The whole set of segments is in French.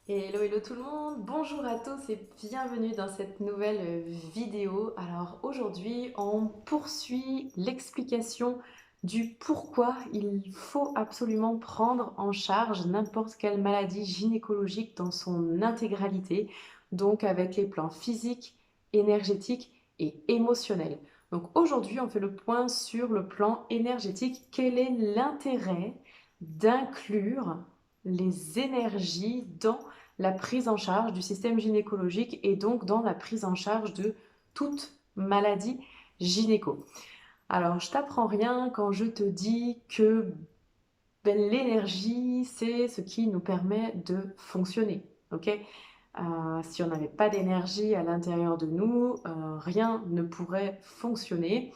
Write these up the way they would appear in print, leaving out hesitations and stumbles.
Hello, hello tout le monde, bonjour à tous et bienvenue dans cette nouvelle vidéo. Alors aujourd'hui, on poursuit l'explication du pourquoi il faut absolument prendre en charge n'importe quelle maladie gynécologique dans son intégralité, donc avec les plans physiques, énergétiques et émotionnels. Donc aujourd'hui, on fait le point sur le plan énergétique. Quel est l'intérêt d'inclure les énergies dans la prise en charge du système gynécologique et donc dans la prise en charge de toute maladie gynéco? Alors, je t'apprends rien quand je te dis que l'énergie, c'est ce qui nous permet de fonctionner. Ok. Si on n'avait pas d'énergie à l'intérieur de nous, rien ne pourrait fonctionner.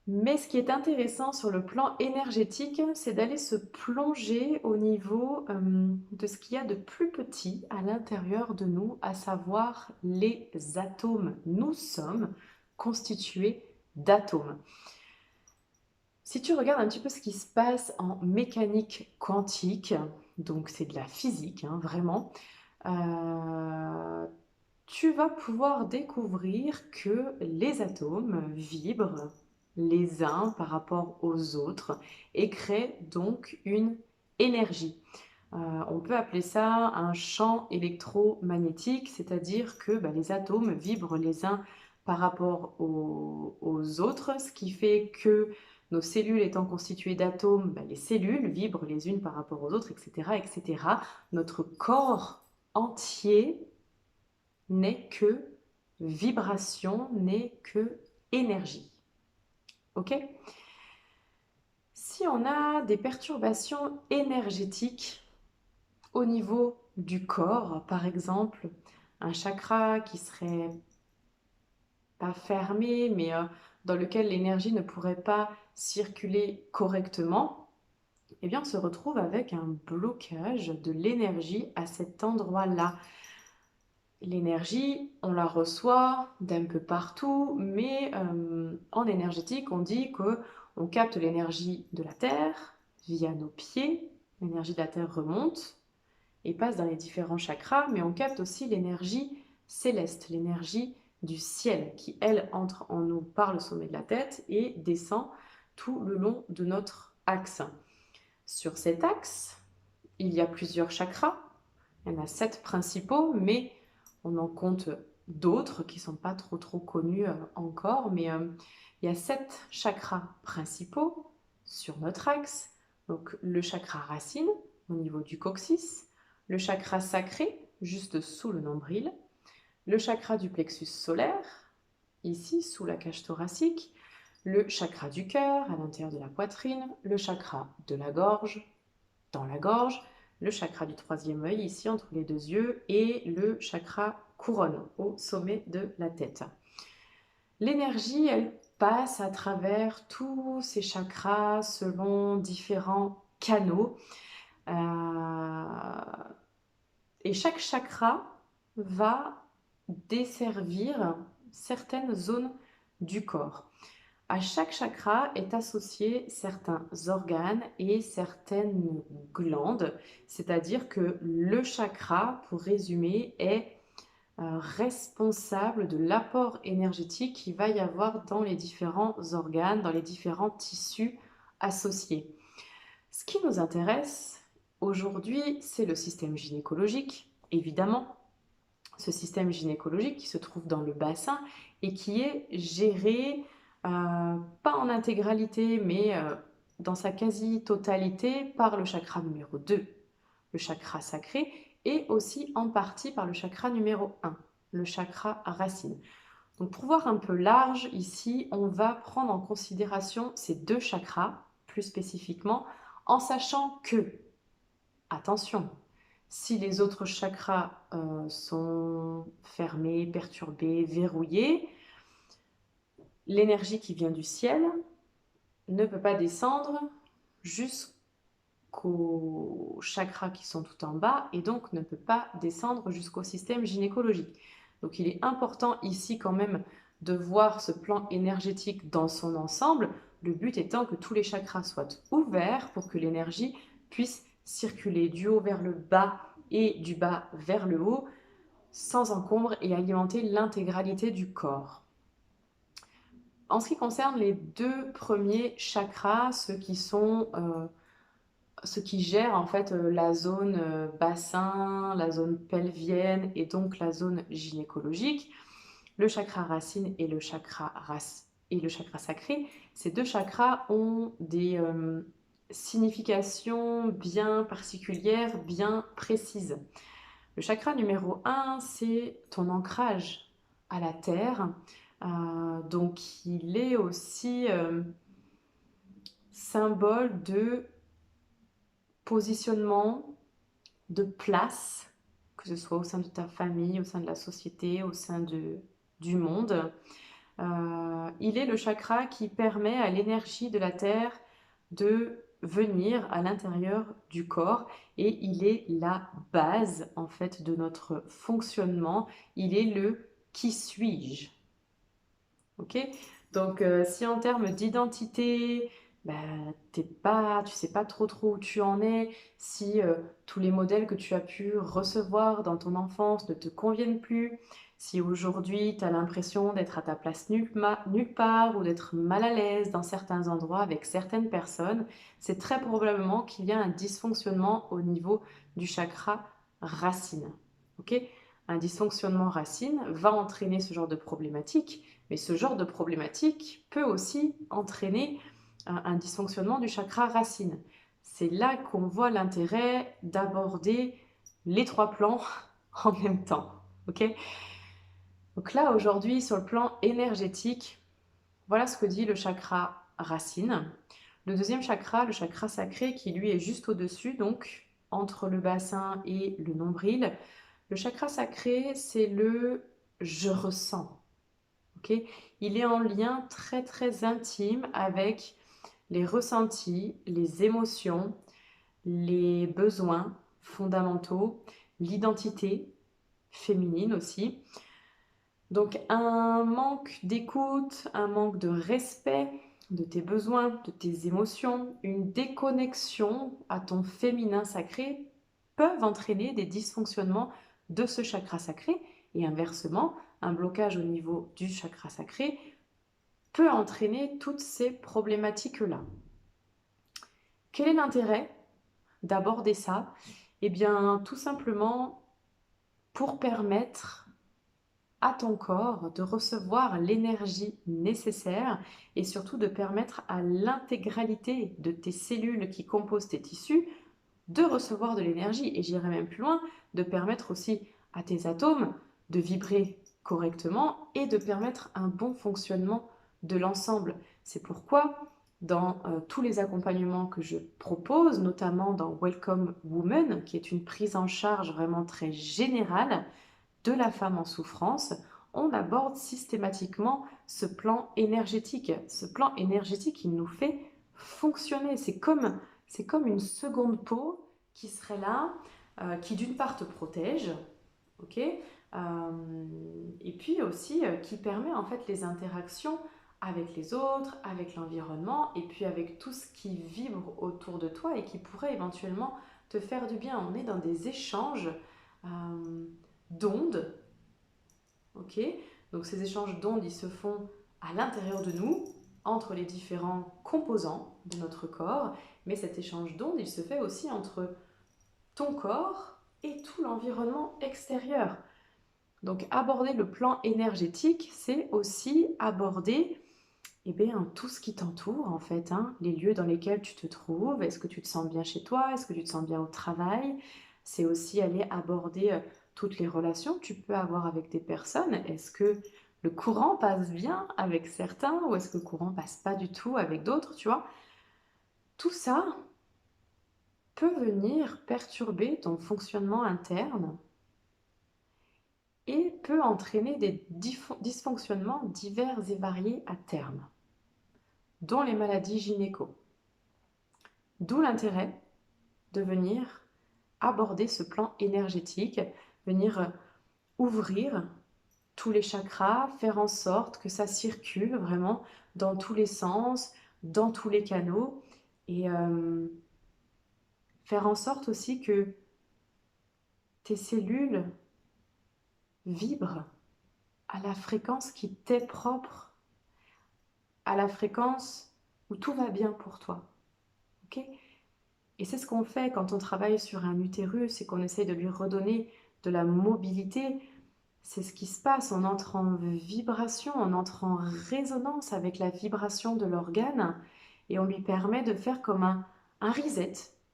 Mais ce qui est intéressant sur le plan énergétique, c'est d'aller se plonger au niveau de ce qu'il y a de plus petit à l'intérieur de nous, à savoir les atomes. Nous sommes constitués d'atomes. Si tu regardes un petit peu ce qui se passe en mécanique quantique, donc c'est de la physique, hein, vraiment, euh, tu vas pouvoir découvrir que les atomes vibrent les uns par rapport aux autres et créent donc une énergie. On peut appeler ça un champ électromagnétique, c'est-à-dire que les atomes vibrent les uns par rapport aux autres, ce qui fait que nos cellules étant constituées d'atomes, les cellules vibrent les unes par rapport aux autres, etc., etc. Notre corps entier n'est que vibration, n'est que énergie. Ok? Si on a des perturbations énergétiques au niveau du corps, par exemple, un chakra qui serait pas fermé, mais dans lequel l'énergie ne pourrait pas circuler correctement, eh bien on se retrouve avec un blocage de l'énergie à cet endroit-là. L'énergie, on la reçoit d'un peu partout, mais en énergétique, on dit que on capte l'énergie de la Terre via nos pieds. L'énergie de la Terre remonte et passe dans les différents chakras, mais on capte aussi l'énergie céleste, l'énergie du ciel, qui, elle, entre en nous par le sommet de la tête et descend tout le long de notre axe. Sur cet axe, il y a plusieurs chakras. Il y en a 7 principaux, mais on en compte d'autres qui ne sont pas trop connus encore. Mais il y a 7 chakras principaux sur notre axe. Donc le chakra racine au niveau du coccyx, le chakra sacré juste sous le nombril, le chakra du plexus solaire, ici sous la cage thoracique, le chakra du cœur à l'intérieur de la poitrine, le chakra de la gorge, dans la gorge, le chakra du troisième œil ici entre les deux yeux et le chakra couronne au sommet de la tête. L'énergie, elle passe à travers tous ces chakras selon différents canaux. Et chaque chakra va desservir certaines zones du corps. À chaque chakra est associé certains organes et certaines glandes, c'est-à-dire que le chakra, pour résumer, est responsable de l'apport énergétique qu'il va y avoir dans les différents organes, dans les différents tissus associés. Ce qui nous intéresse aujourd'hui, c'est le système gynécologique, évidemment. Ce système gynécologique qui se trouve dans le bassin et qui est géré, pas en intégralité, mais dans sa quasi-totalité par le chakra numéro 2, le chakra sacré, et aussi en partie par le chakra numéro 1, le chakra racine. Donc pour voir un peu large, ici, on va prendre en considération ces deux chakras, plus spécifiquement, en sachant que, attention, si les autres chakras sont fermés, perturbés, verrouillés, l'énergie qui vient du ciel ne peut pas descendre jusqu'aux chakras qui sont tout en bas et donc ne peut pas descendre jusqu'au système gynécologique. Donc il est important ici quand même de voir ce plan énergétique dans son ensemble, le but étant que tous les chakras soient ouverts pour que l'énergie puisse circuler du haut vers le bas et du bas vers le haut, sans encombre et alimenter l'intégralité du corps. En ce qui concerne les deux premiers chakras, ceux qui gèrent en fait la zone bassin, la zone pelvienne et donc la zone gynécologique, le chakra racine et le chakra sacré, ces deux chakras ont des significations bien particulières, bien précises. Le chakra numéro 1, c'est ton ancrage à la terre. Donc il est aussi symbole de positionnement, de place, que ce soit au sein de ta famille, au sein de la société, au sein du monde. Il est le chakra qui permet à l'énergie de la terre de venir à l'intérieur du corps et il est la base en fait de notre fonctionnement. Il est le qui suis-je. Ok? Donc si en termes d'identité, bah, tu sais pas trop où tu en es, si tous les modèles que tu as pu recevoir dans ton enfance ne te conviennent plus, si aujourd'hui tu as l'impression d'être à ta place nulle part ou d'être mal à l'aise dans certains endroits avec certaines personnes, c'est très probablement qu'il y a un dysfonctionnement au niveau du chakra racine. Ok? Un dysfonctionnement racine va entraîner ce genre de problématique, mais ce genre de problématique peut aussi entraîner un dysfonctionnement du chakra racine. C'est là qu'on voit l'intérêt d'aborder les trois plans en même temps. Ok? Donc là, aujourd'hui, sur le plan énergétique, voilà ce que dit le chakra racine. Le deuxième chakra, le chakra sacré, qui lui est juste au-dessus, donc entre le bassin et le nombril. Le chakra sacré, c'est le je ressens. Okay, il est en lien très très intime avec les ressentis, les émotions, les besoins fondamentaux, l'identité féminine aussi. Donc un manque d'écoute, un manque de respect de tes besoins, de tes émotions, une déconnexion à ton féminin sacré peuvent entraîner des dysfonctionnements de ce chakra sacré et inversement, un blocage au niveau du chakra sacré peut entraîner toutes ces problématiques-là. Quel est l'intérêt d'aborder ça? Eh bien, tout simplement pour permettre à ton corps de recevoir l'énergie nécessaire et surtout de permettre à l'intégralité de tes cellules qui composent tes tissus de recevoir de l'énergie. Et j'irai même plus loin, de permettre aussi à tes atomes de vibrer correctement et de permettre un bon fonctionnement de l'ensemble. C'est pourquoi dans tous les accompagnements que je propose, notamment dans Welcome Woman, qui est une prise en charge vraiment très générale de la femme en souffrance, on aborde systématiquement ce plan énergétique. Ce plan énergétique, il nous fait fonctionner. C'est comme une seconde peau qui serait là, qui d'une part te protège, ok, et puis aussi qui permet en fait les interactions avec les autres, avec l'environnement, et puis avec tout ce qui vibre autour de toi et qui pourrait éventuellement te faire du bien. On est dans des échanges d'ondes, ok. Donc ces échanges d'ondes, ils se font à l'intérieur de nous, entre les différents composants de notre corps, mais cet échange d'ondes, il se fait aussi entre ton corps et tout l'environnement extérieur. Donc aborder le plan énergétique, c'est aussi aborder tout ce qui t'entoure en fait, hein, les lieux dans lesquels tu te trouves, est-ce que tu te sens bien chez toi, est-ce que tu te sens bien au travail, c'est aussi aller aborder toutes les relations que tu peux avoir avec des personnes, est-ce que le courant passe bien avec certains ou est-ce que le courant passe pas du tout avec d'autres, tu vois. Tout ça peut venir perturber ton fonctionnement interne et peut entraîner des dysfonctionnements divers et variés à terme, dont les maladies gynéco. D'où l'intérêt de venir aborder ce plan énergétique, venir ouvrir tous les chakras, faire en sorte que ça circule vraiment dans tous les sens, dans tous les canaux, et faire en sorte aussi que tes cellules vibrent à la fréquence qui t'est propre, à la fréquence où tout va bien pour toi. Ok? Et c'est ce qu'on fait quand on travaille sur un utérus, c'est qu'on essaye de lui redonner de la mobilité. C'est ce qui se passe, on entre en vibration, on entre en résonance avec la vibration de l'organe et on lui permet de faire comme un reset.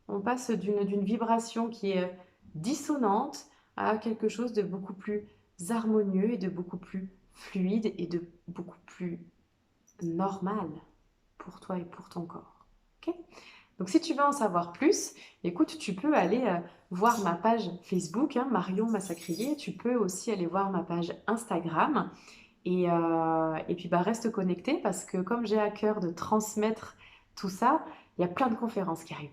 On passe d'une vibration qui est dissonante à quelque chose de beaucoup plus harmonieux et de beaucoup plus fluide et de beaucoup plus normal pour toi et pour ton corps. Ok? Donc si tu veux en savoir plus, écoute, tu peux aller voir ma page Facebook, hein, Marion Massacrier. Tu peux aussi aller voir ma page Instagram. Et puis bah, reste connecté parce que comme j'ai à cœur de transmettre tout ça, il y a plein de conférences qui arrivent.